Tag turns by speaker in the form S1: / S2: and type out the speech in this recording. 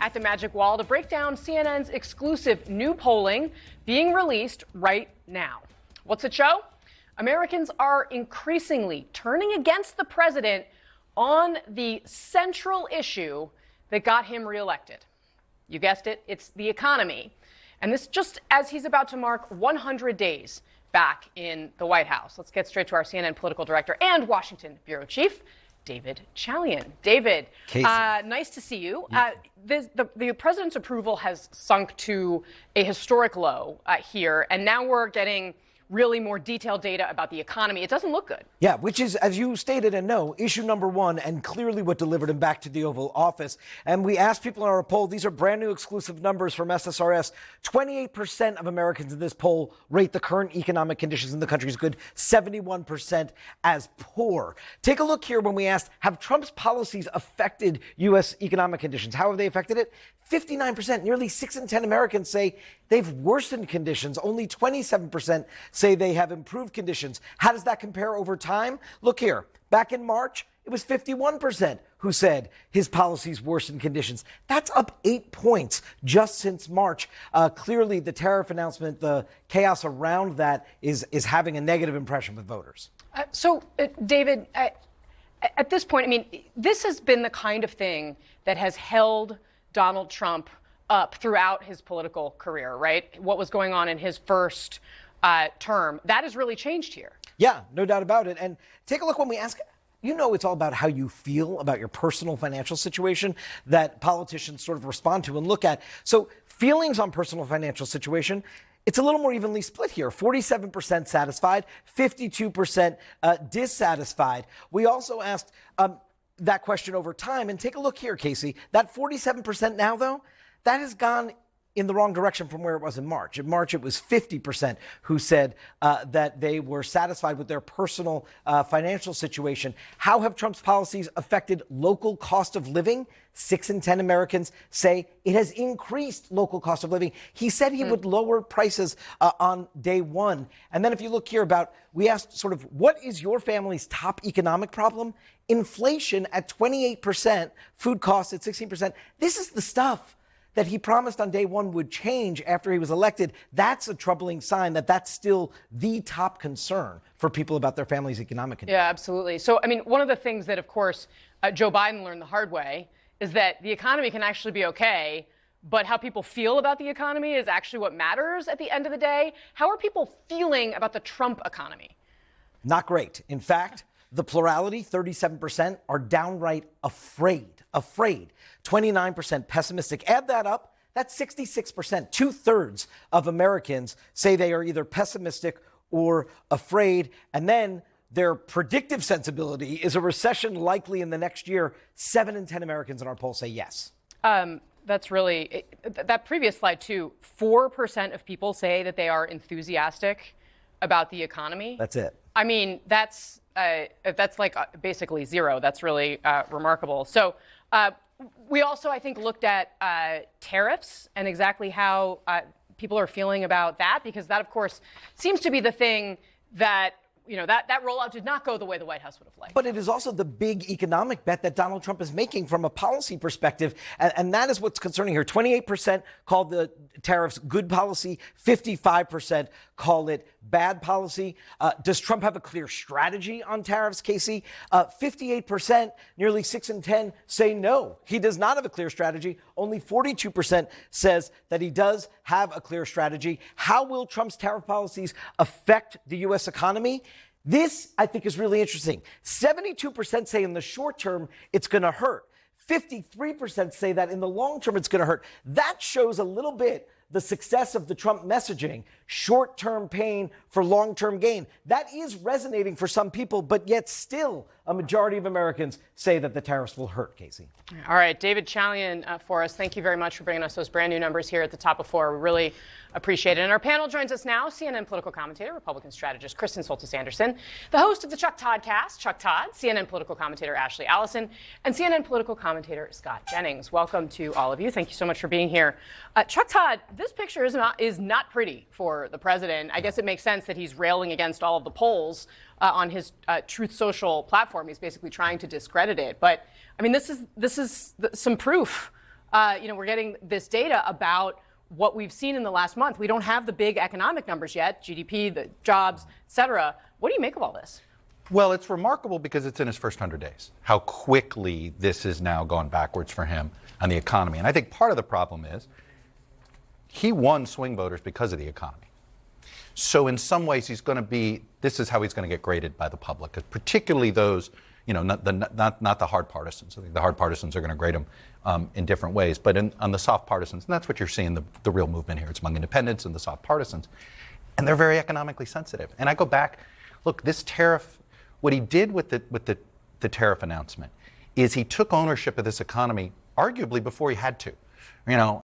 S1: at the Magic Wall to break down CNN's exclusive new polling being released right now. What's it show? Americans are increasingly turning against the president on the central issue that got him reelected. You guessed it, it's the economy. And this just as he's about to mark 100 days back in the White House. Let's get straight to our CNN political director and Washington bureau chief, David Chalian. David, nice to see you. The president's approval has sunk to a historic low here, and now we're getting really more detailed data about the economy. It doesn't look good.
S2: Yeah, which is, as you stated and know, issue number one, and clearly what delivered him back to the Oval Office. And we asked people in our poll, these are brand new exclusive numbers from SSRS. 28% of Americans in this poll rate the current economic conditions in the country as good, 71% as poor. Take a look here when we asked, have Trump's policies affected U.S. economic conditions? How have they affected it? 59%, nearly 6 in 10 Americans say they've worsened conditions. Only 27% say they have improved conditions. How does that compare over time? Look here. Back in March, it was 51% who said his policies worsened conditions. That's up 8 points just since March. Clearly, the tariff announcement, the chaos around that is having a negative impression with voters.
S1: David, at this point, I mean, this has been the kind of thing that has held Donald Trump up throughout his political career, right? What was going on in his first term, that has really changed here.
S2: Yeah, no doubt about it. And take a look when we ask, it's all about how you feel about your personal financial situation that politicians sort of respond to and look at. So feelings on personal financial situation, it's a little more evenly split here. 47% satisfied, 52% dissatisfied. We also asked that question over time. And take a look here, Casey. That 47% now, though, that has gone in the wrong direction from where it was in March. In March, it was 50% who said that they were satisfied with their personal financial situation. How have Trump's policies affected local cost of living? 6 in 10 Americans say it has increased local cost of living. He said he would lower prices on day one. And then if you look here we asked sort of, what is your family's top economic problem? Inflation at 28%, food costs at 16%. This is the stuff that he promised on day one would change after he was elected. That's a troubling sign that's still the top concern for people about their family's economic condition.
S1: Yeah, absolutely. So, I mean, one of the things that, of course, Joe Biden learned the hard way is that the economy can actually be okay, but how people feel about the economy is actually what matters at the end of the day. How are people feeling about the Trump economy?
S2: Not great. In fact, the plurality, 37%, are downright afraid. 29% pessimistic. Add that up, that's 66%. 2/3 of Americans say they are either pessimistic or afraid. And then their predictive sensibility is a recession likely in the next year. 7 in 10 Americans in our poll say yes.
S1: That's really, that previous slide too, 4% of people say that they are enthusiastic about the economy.
S2: That's it.
S1: I mean, that's like basically zero. That's really remarkable. So we also, I think, looked at tariffs and exactly how people are feeling about that, because that, of course, seems to be the thing that, that rollout did not go the way the White House would have liked.
S2: But it is also the big economic bet that Donald Trump is making from a policy perspective. And that is what's concerning here. 28% called the tariffs good policy. 55% call it bad policy. Does Trump have a clear strategy on tariffs, Casey? 58%, nearly 6 in 10, say no. He does not have a clear strategy. Only 42% says that he does have a clear strategy. How will Trump's tariff policies affect the U.S. economy? This, I think, is really interesting. 72% say in the short term it's going to hurt. 53% say that in the long term it's going to hurt. That shows a little bit the success of the Trump messaging, short-term pain for long-term gain. That is resonating for some people, but yet still a majority of Americans say that the tariffs will hurt, Casey.
S1: All right, David Chalian for us. Thank you very much for bringing us those brand new numbers here at the top of 4. We really appreciate it. And our panel joins us now, CNN political commentator, Republican strategist Kristen Soltis-Anderson, the host of the Chuck Toddcast, Chuck Todd, CNN political commentator Ashley Allison, and CNN political commentator Scott Jennings. Welcome to all of you. Thank you so much for being here. Chuck Todd, this picture is not pretty for the president. I guess it makes sense that he's railing against all of the polls on his Truth Social platform. He's basically trying to discredit it. But I mean, this is some proof We're getting this data about what we've seen in the last month. We don't have the big economic numbers yet, GDP, the jobs, et cetera. What do you make of all this?
S3: Well, it's remarkable because it's in his first 100 days, how quickly this is now going backwards for him on the economy. And I think part of the problem is he won swing voters because of the economy. So in some ways, this is how he's going to get graded by the public, particularly those, not the hard partisans. I think the hard partisans are going to grade him in different ways, but on the soft partisans, and that's what you're seeing, the real movement here. It's among independents and the soft partisans, and they're very economically sensitive. And I go back, look, this tariff, what he did with the tariff announcement is he took ownership of this economy arguably before he had to.